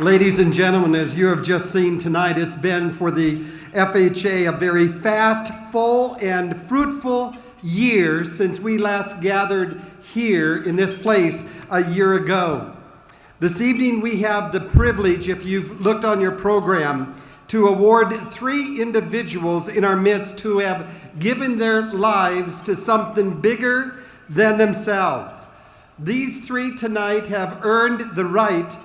Ladies and gentlemen, as you have just seen tonight, it's been for the FHA a very fast, full, and fruitful year since we last gathered here in this place a year ago. This evening we have the privilege, if you've looked on your program, to award 3 individuals in our midst who have given their lives to something bigger than themselves. These 3 tonight have earned the right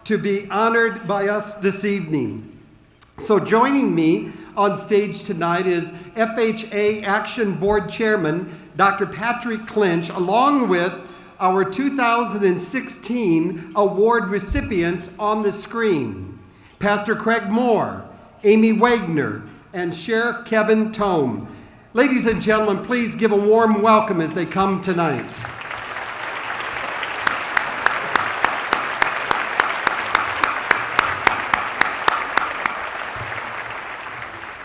to be honored by us this evening. So joining me on stage tonight is FHA Action Board Chairman Dr. Patrick Clinch, along with our 2016 award recipients on the screen, Pastor Craig Moore, Amy Wagner, and Sheriff Kevin Tome. Ladies and gentlemen, please give a warm welcome as they come tonight.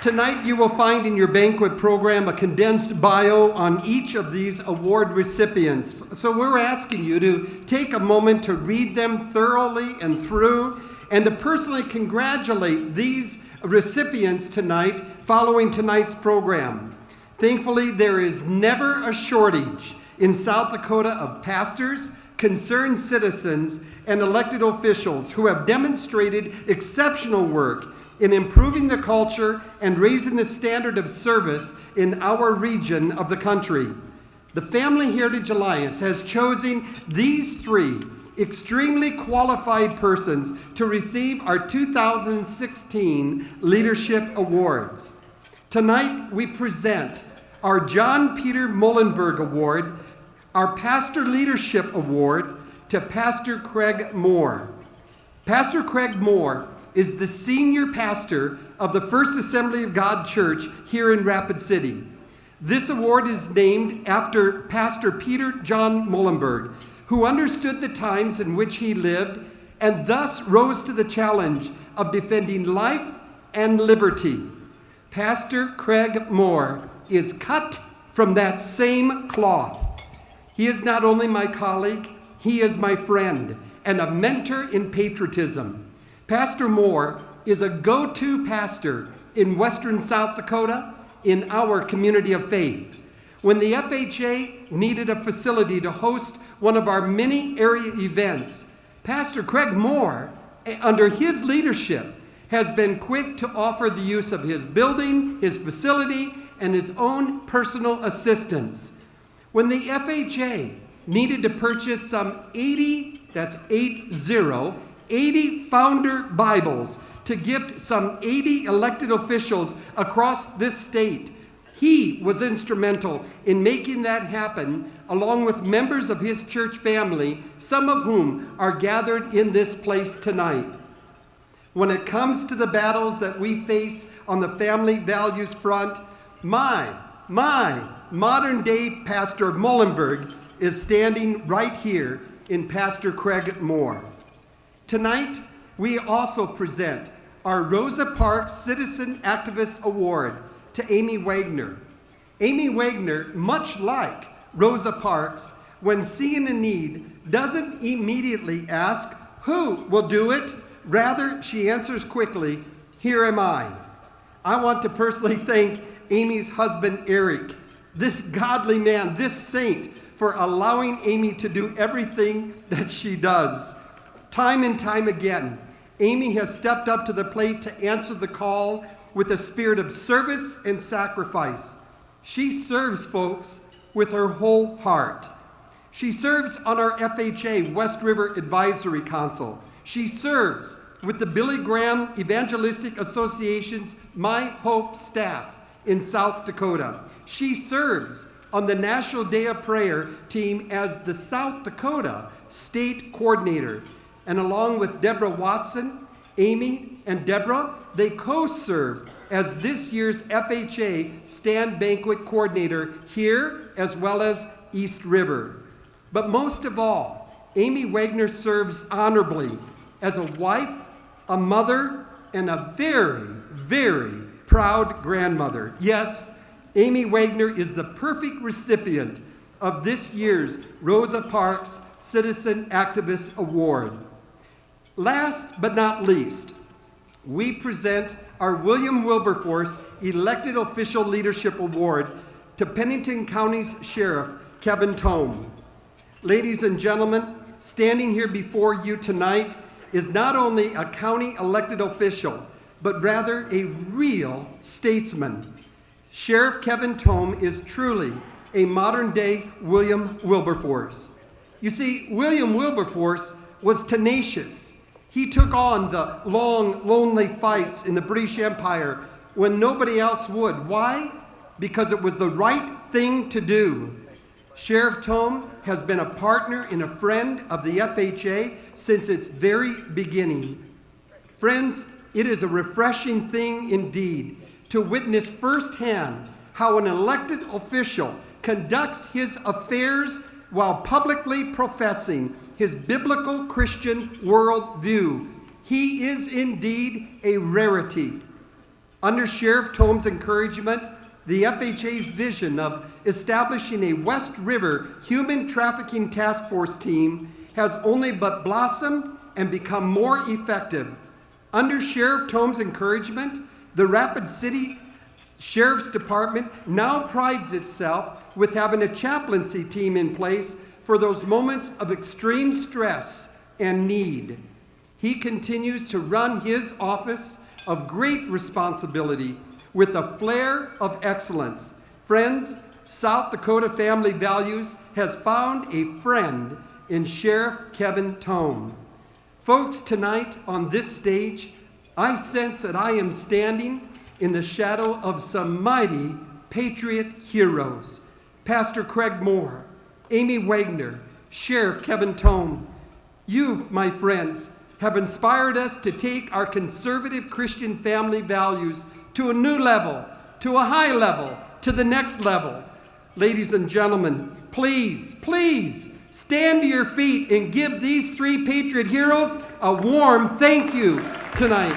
Tonight you will find in your banquet program a condensed bio on each of these award recipients. So we're asking you to take a moment to read them thoroughly and through, and to personally congratulate these recipients tonight following tonight's program. Thankfully, there is never a shortage in South Dakota of pastors, concerned citizens, and elected officials who have demonstrated exceptional work in improving the culture and raising the standard of service in our region of the country. The Family Heritage Alliance has chosen these 3 extremely qualified persons to receive our 2016 Leadership Awards. Tonight we present our John Peter Muhlenberg Award, our Pastor Leadership Award, to Pastor Craig Moore. Pastor Craig Moore is the senior pastor of the First Assembly of God Church here in Rapid City. This award is named after Pastor Peter John Muhlenberg, who understood the times in which he lived and thus rose to the challenge of defending life and liberty. Pastor Craig Moore is cut from that same cloth. He is not only my colleague, he is my friend and a mentor in patriotism. Pastor Moore is a go-to pastor in western South Dakota in our community of faith. When the FHA needed a facility to host one of our many area events, Pastor Craig Moore, under his leadership, has been quick to offer the use of his building, his facility, and his own personal assistance. When the FHA needed to purchase some 80 founder Bibles to gift some 80 elected officials across this state, he was instrumental in making that happen, along with members of his church family, some of whom are gathered in this place tonight. When it comes to the battles that we face on the family values front, my modern-day Pastor Muhlenberg is standing right here in Pastor Craig Moore. Tonight, we also present our Rosa Parks Citizen Activist Award to Amy Wagner. Amy Wagner, much like Rosa Parks, when seeing a need, doesn't immediately ask, "Who will do it?" Rather, she answers quickly, "Here am I." I want to personally thank Amy's husband, Eric, this godly man, this saint, for allowing Amy to do everything that she does. Time and time again, Amy has stepped up to the plate to answer the call with a spirit of service and sacrifice. She serves folks with her whole heart. She serves on our FHA West River Advisory Council. She serves with the Billy Graham Evangelistic Association's My Hope staff in South Dakota. She serves on the National Day of Prayer team as the South Dakota State Coordinator. And along with Deborah Watson, Amy, and Deborah, they co-serve as this year's FHA Stand Banquet Coordinator here as well as East River. But most of all, Amy Wagner serves honorably as a wife, a mother, and a very, very proud grandmother. Yes, Amy Wagner is the perfect recipient of this year's Rosa Parks Citizen Activist Award. Last but not least, we present our William Wilberforce Elected Official Leadership Award to Pennington County's Sheriff, Kevin Tome. Ladies and gentlemen, standing here before you tonight is not only a county elected official, but rather a real statesman. Sheriff Kevin Tome is truly a modern-day William Wilberforce. You see, William Wilberforce was tenacious. He took on the long, lonely fights in the British Empire when nobody else would. Why? Because it was the right thing to do. Sheriff Tome has been a partner and a friend of the FHA since its very beginning. Friends, it is a refreshing thing indeed to witness firsthand how an elected official conducts his affairs while publicly professing his biblical Christian worldview. He is indeed a rarity. Under Sheriff Tome's encouragement, the FHA's vision of establishing a West River Human Trafficking Task Force team has only but blossomed and become more effective. Under Sheriff Tome's encouragement, the Rapid City Sheriff's Department now prides itself with having a chaplaincy team in place for those moments of extreme stress and need. He continues to run his office of great responsibility with a flair of excellence. Friends, South Dakota Family Values has found a friend in Sheriff Kevin Tome. Folks, tonight on this stage, I sense that I am standing in the shadow of some mighty patriot heroes. Pastor Craig Moore, Amy Wagner, Sheriff Kevin Tome. You, my friends, have inspired us to take our conservative Christian family values to a new level, to a high level, to the next level. Ladies and gentlemen, please, please stand to your feet and give these three patriot heroes a warm thank you tonight.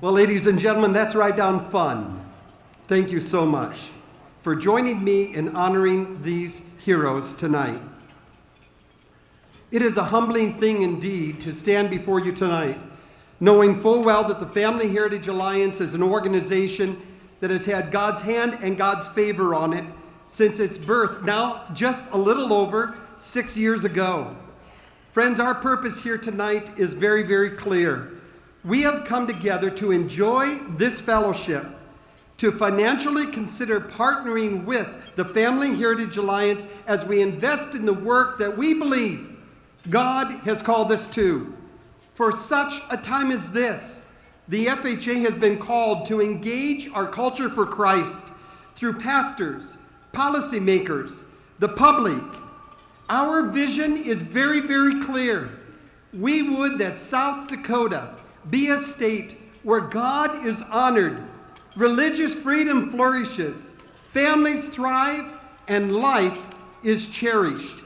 Well, ladies and gentlemen, that's right down fun. Thank you so much for joining me in honoring these heroes tonight. It is a humbling thing indeed to stand before you tonight, knowing full well that the Family Heritage Alliance is an organization that has had God's hand and God's favor on it since its birth, now just a little over 6 years ago. Friends, our purpose here tonight is very, very clear. We have come together to enjoy this fellowship, to financially consider partnering with the Family Heritage Alliance as we invest in the work that we believe God has called us to. For such a time as this, the FHA has been called to engage our culture for Christ through pastors, policymakers, the public. Our vision is very, very clear. We would that South Dakota be a state where God is honored, religious freedom flourishes, families thrive, and life is cherished.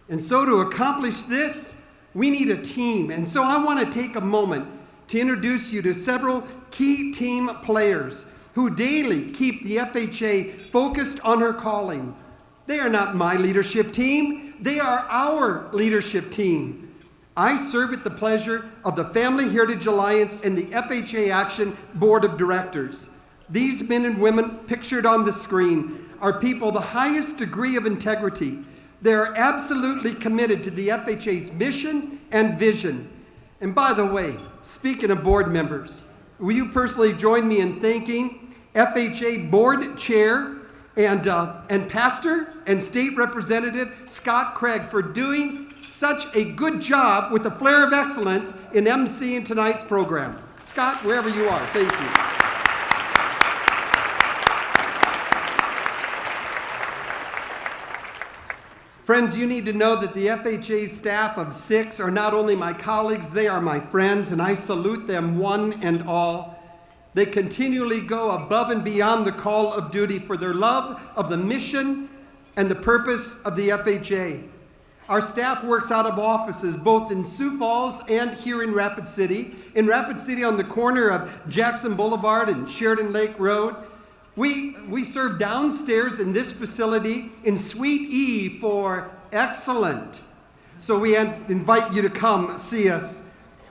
And so to accomplish this, we need a team. And so I want to take a moment to introduce you to several key team players who daily keep the FHA focused on her calling. They are not my leadership team, they are our leadership team. I serve at the pleasure of the Family Heritage Alliance and the FHA Action Board of Directors. These men and women pictured on the screen are people of the highest degree of integrity. They are absolutely committed to the FHA's mission and vision. And by the way, speaking of board members, will you personally join me in thanking FHA Board Chair and Pastor and State Representative Scott Craig for doing such a good job with a flair of excellence in emceeing tonight's program. Scott, wherever you are, thank you. Friends, you need to know that the FHA staff of 6 are not only my colleagues, they are my friends, and I salute them one and all. They continually go above and beyond the call of duty for their love of the mission and the purpose of the FHA. Our staff works out of offices both in Sioux Falls and here in Rapid City. In Rapid City on the corner of Jackson Boulevard and Sheridan Lake Road. We serve downstairs in this facility in Suite E for excellent. So we invite you to come see us.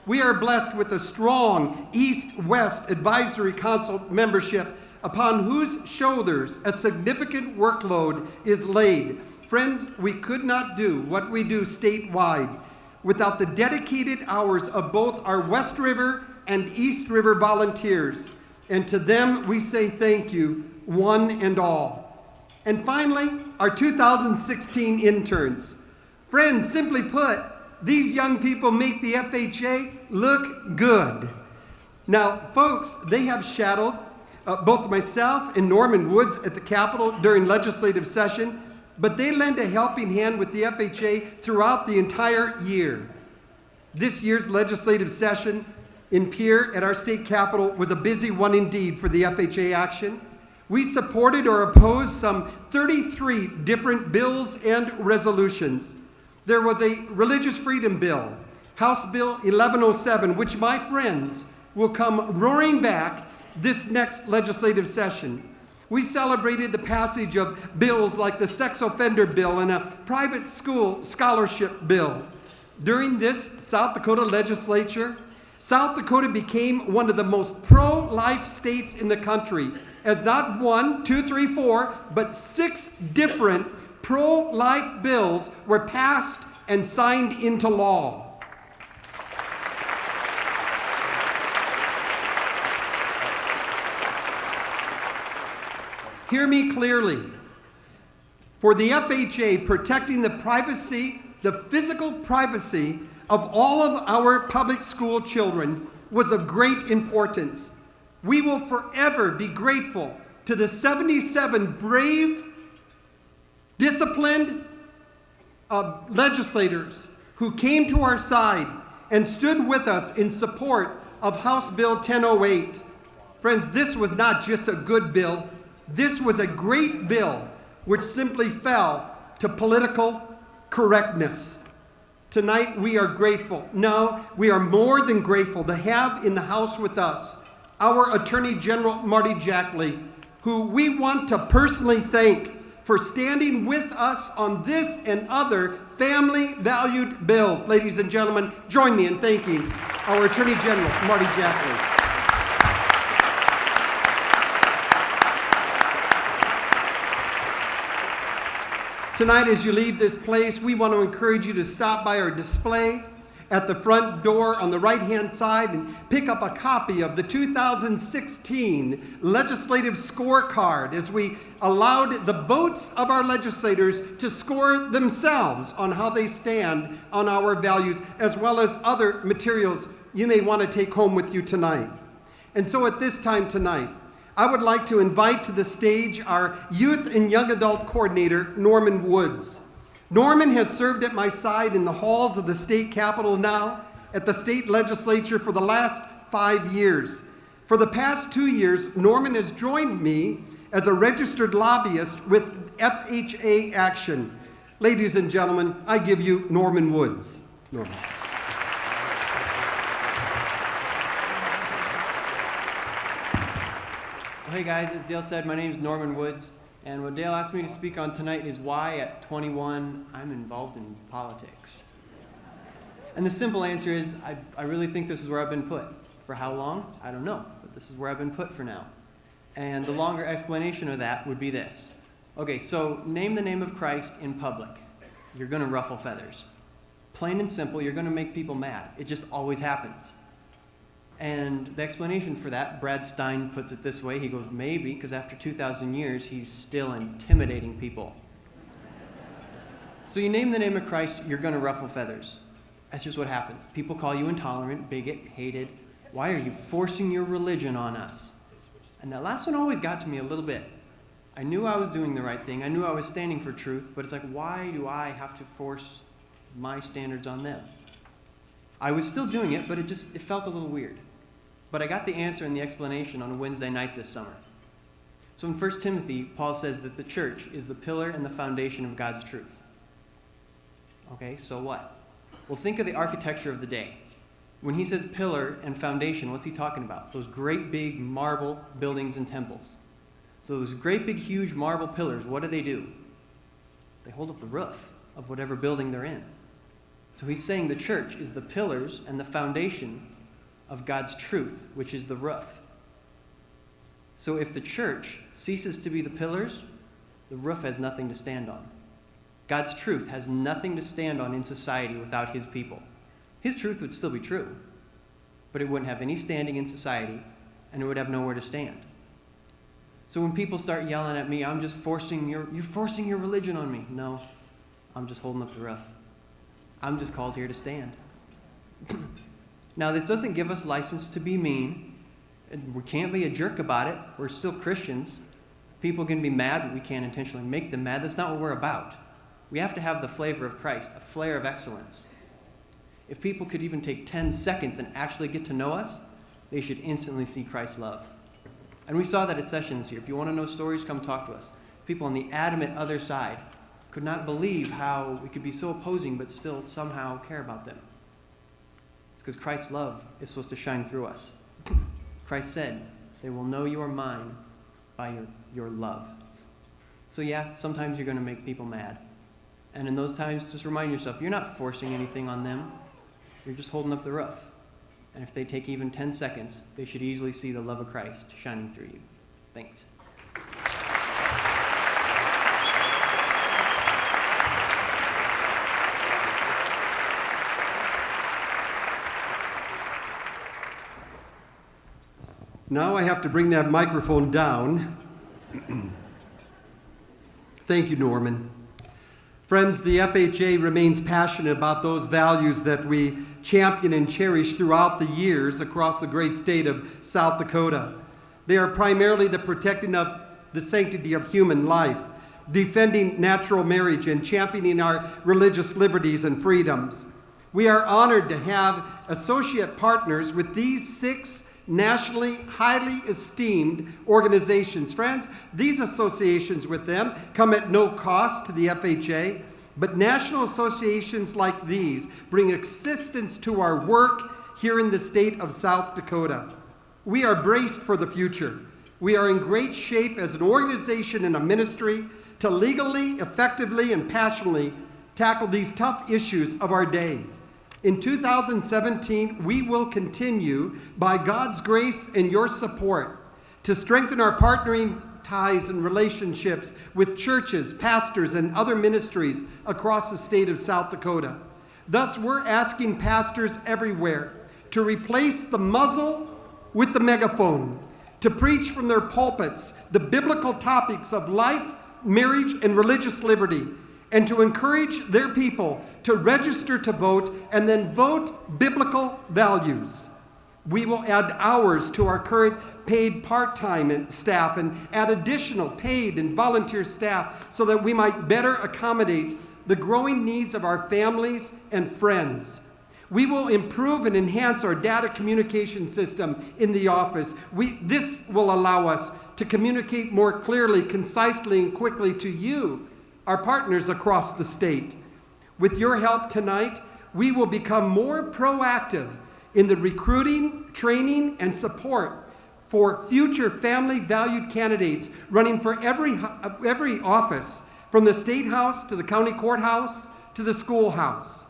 We are blessed with a strong East-West Advisory Council membership upon whose shoulders a significant workload is laid. Friends, we could not do what we do statewide without the dedicated hours of both our West River and East River volunteers. And to them, we say thank you, one and all. And finally, our 2016 interns. Friends, simply put, these young people make the FHA look good. Now, folks, they have shadowed both myself and Norman Woods at the Capitol during legislative session, but they lend a helping hand with the FHA throughout the entire year. This year's legislative session in Pierre at our state capitol was a busy one indeed for the FHA action. We supported or opposed some 33 different bills and resolutions. There was a religious freedom bill, House Bill 1107, which my friends will come roaring back this next legislative session. We celebrated the passage of bills like the sex offender bill and a private school scholarship bill. During this South Dakota legislature, South Dakota became one of the most pro-life states in the country, as not 1, 2, 3, 4, but 6 different pro-life bills were passed and signed into law. Hear me clearly. For the FHA, protecting the privacy, the physical privacy of all of our public school children was of great importance. We will forever be grateful to the 77 brave, disciplined legislators who came to our side and stood with us in support of House Bill 1008. Friends, this was not just a good bill. This was a great bill which simply fell to political correctness. Tonight, we are grateful. No, we are more than grateful to have in the House with us our Attorney General, Marty Jackley, who we want to personally thank for standing with us on this and other family-valued bills. Ladies and gentlemen, join me in thanking our Attorney General, Marty Jackley. Tonight, as you leave this place, we want to encourage you to stop by our display at the front door on the right-hand side and pick up a copy of the 2016 legislative scorecard as we allowed the votes of our legislators to score themselves on how they stand on our values, as well as other materials you may want to take home with you tonight. And so at this time tonight, I would like to invite to the stage our Youth and Young Adult Coordinator, Norman Woods. Norman has served at my side in the halls of the state capitol now, at the state legislature for the last 5 years. For the past 2 years, Norman has joined me as a registered lobbyist with FHA Action. Ladies and gentlemen, I give you Norman Woods. Norman. Hey guys, as Dale said, my name is Norman Woods, and what Dale asked me to speak on tonight is why at 21 I'm involved in politics. And the simple answer is I really think this is where I've been put. For how long? I don't know, but this is where I've been put for now. And the longer explanation of that would be this. Okay, so name the name of Christ in public. You're going to ruffle feathers. Plain and simple, you're going to make people mad. It just always happens. And the explanation for that, Brad Stein puts it this way. He goes, maybe, because after 2,000 years, he's still intimidating people. So you name the name of Christ, you're going to ruffle feathers. That's just what happens. People call you intolerant, bigot, hated. Why are you forcing your religion on us? And that last one always got to me a little bit. I knew I was doing the right thing. I knew I was standing for truth, but it's like, why do I have to force my standards on them? I was still doing it, but it felt a little weird. But I got the answer and the explanation on a Wednesday night this summer. So in 1 Timothy, Paul says that the church is the pillar and the foundation of God's truth. Okay, so what? Well, think of the architecture of the day. When he says pillar and foundation, what's he talking about? Those great big marble buildings and temples. So those great big huge marble pillars, what do? They hold up the roof of whatever building they're in. So he's saying the church is the pillars and the foundation of God's truth, which is the roof. So if the church ceases to be the pillars, the roof has nothing to stand on. God's truth has nothing to stand on in society without his people. His truth would still be true, but it wouldn't have any standing in society, and it would have nowhere to stand. So when people start yelling at me, you're forcing your religion on me. No, I'm just holding up the roof. I'm just called here to stand. Now, this doesn't give us license to be mean. And we can't be a jerk about it. We're still Christians. People can be mad, but we can't intentionally make them mad. That's not what we're about. We have to have the flavor of Christ, a flair of excellence. If people could even take 10 seconds and actually get to know us, they should instantly see Christ's love. And we saw that at sessions here. If you want to know stories, come talk to us. People on the adamant other side could not believe how we could be so opposing but still somehow care about them. It's because Christ's love is supposed to shine through us. Christ said, they will know you are mine by your love. So yeah, sometimes you're going to make people mad. And in those times, just remind yourself, you're not forcing anything on them. You're just holding up the roof. And if they take even 10 seconds, they should easily see the love of Christ shining through you. Thanks. Now I have to bring that microphone down. Thank you, Norman. Friends, the FHA remains passionate about those values that we champion and cherish throughout the years across the great state of South Dakota. They are primarily the protecting of the sanctity of human life, defending natural marriage, and championing our religious liberties and freedoms. We are honored to have associate partners with these 6 nationally highly esteemed organizations. Friends, these associations with them come at no cost to the FHA, but national associations like these bring assistance to our work here in the state of South Dakota. We are braced for the future. We are in great shape as an organization and a ministry to legally, effectively, and passionately tackle these tough issues of our day. In 2017, we will continue, by God's grace and your support, to strengthen our partnering ties and relationships with churches, pastors, and other ministries across the state of South Dakota. Thus, we're asking pastors everywhere to replace the muzzle with the megaphone, to preach from their pulpits the biblical topics of life, marriage, and religious liberty, and to encourage their people to register to vote and then vote biblical values. We will add hours to our current paid part-time staff and add additional paid and volunteer staff so that we might better accommodate the growing needs of our families and friends. We will improve and enhance our data communication system in the office. This will allow us to communicate more clearly, concisely, and quickly to you, our partners across the state. With your help tonight, we will become more proactive in the recruiting, training, and support for future family-valued candidates running for every office, from the State House to the County Courthouse to the schoolhouse.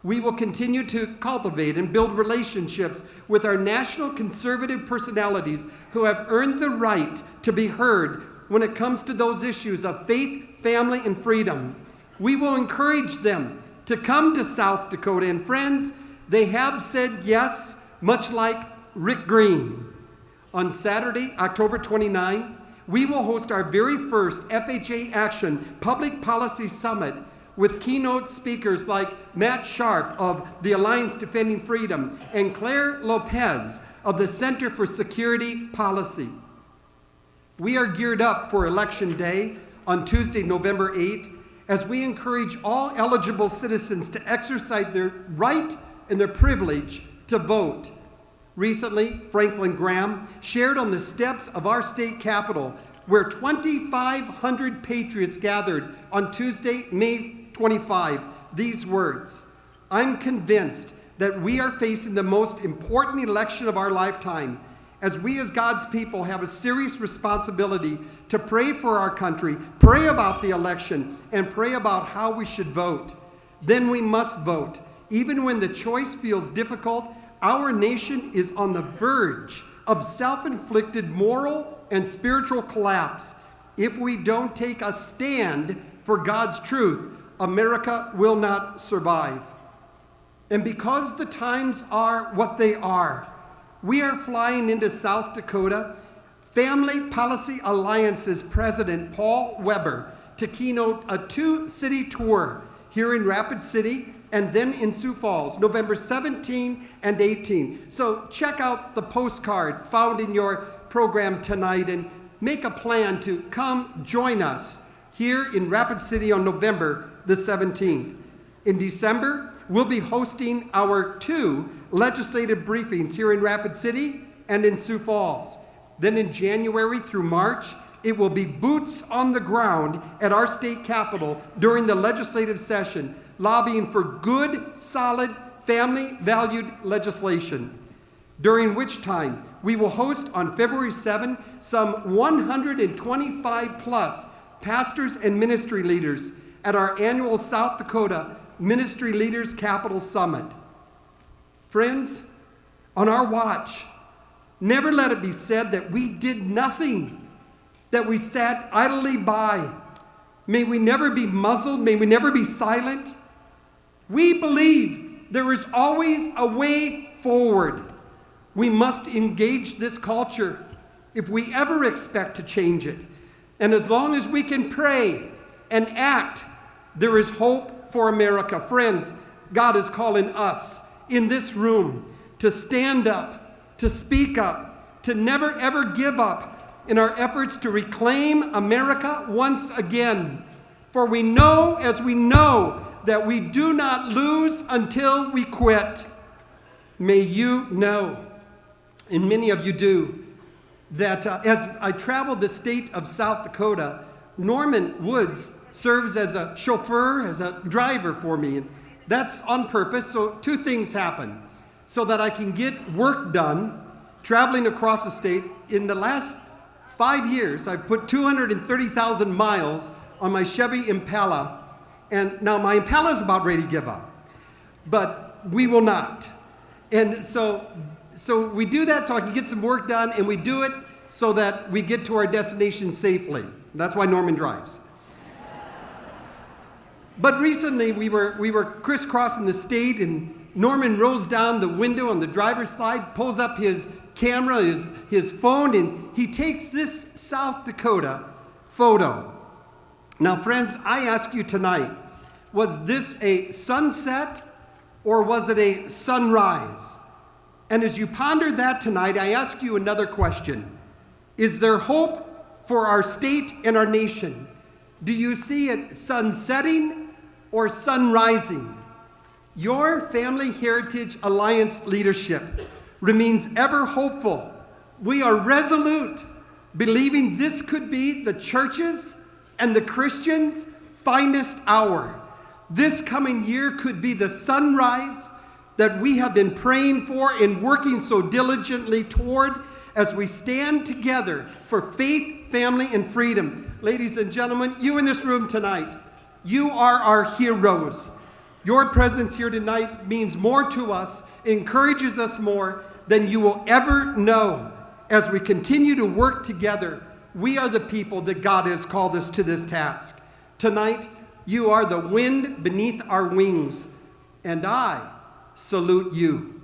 We will continue to cultivate and build relationships with our national conservative personalities who have earned the right to be heard when it comes to those issues of faith, family, and freedom. We will encourage them to come to South Dakota. And friends, they have said yes, much like Rick Green. On Saturday, October 29, we will host our very first FHA Action Public Policy Summit with keynote speakers like Matt Sharp of the Alliance Defending Freedom and Claire Lopez of the Center for Security Policy. We are geared up for Election Day on Tuesday, November 8th, as we encourage all eligible citizens to exercise their right and their privilege to vote. Recently, Franklin Graham shared on the steps of our state capitol, where 2,500 patriots gathered on Tuesday, May 25, these words: "I'm convinced that we are facing the most important election of our lifetime, as we as God's people have a serious responsibility to pray for our country, pray about the election, and pray about how we should vote. Then we must vote. Even when the choice feels difficult, our nation is on the verge of self-inflicted moral and spiritual collapse. If we don't take a stand for God's truth, America will not survive." And because the times are what they are, we are flying into South Dakota, Family Policy Alliance's President Paul Weber, to keynote a 2-city tour here in Rapid City and then in Sioux Falls, November 17 and 18. So check out the postcard found in your program tonight and make a plan to come join us here in Rapid City on November the 17th. In December, we'll be hosting our 2 legislative briefings here in Rapid City and in Sioux Falls. Then in January through March, it will be boots on the ground at our state capitol during the legislative session, lobbying for good, solid, family-valued legislation, during which time we will host on February 7 some 125-plus pastors and ministry leaders at our annual South Dakota Ministry Leaders Capital Summit. Friends, on our watch, never let it be said that we did nothing, that we sat idly by. May we never be muzzled. May we never be silent. We believe there is always a way forward. We must engage this culture if we ever expect to change it. And as long as we can pray and act, there is hope for America. Friends, God is calling us in this room to stand up, to speak up, to never ever give up in our efforts to reclaim America once again. For we know, as we know, that we do not lose until we quit. May you know, and many of you do, that as I traveled the state of South Dakota, Norman Woods serves as a chauffeur, as a driver for me. And that's on purpose, so 2 things happen. So that I can get work done traveling across the state. In the last 5 years, I've put 230,000 miles on my Chevy Impala. And now my Impala is about ready to give up. But we will not. And so we do that so I can get some work done, and we do it so that we get to our destination safely. That's why Norman drives. But recently we were crisscrossing the state, and Norman rolls down the window on the driver's side, pulls up his camera, his phone, and he takes this South Dakota photo. Now, friends, I ask you tonight, was this a sunset or was it a sunrise? And as you ponder that tonight, I ask you another question. Is there hope for our state and our nation? Do you see it sunsetting or sunrising? Your Family Heritage Alliance leadership remains ever hopeful. We are resolute, believing this could be the church's and the Christians' finest hour. This coming year could be the sunrise that we have been praying for and working so diligently toward as we stand together for faith, family, and freedom. Ladies and gentlemen, you in this room tonight, you are our heroes. Your presence here tonight means more to us, encourages us more than you will ever know. As we continue to work together, we are the people that God has called us to this task. Tonight, you are the wind beneath our wings, and I salute you.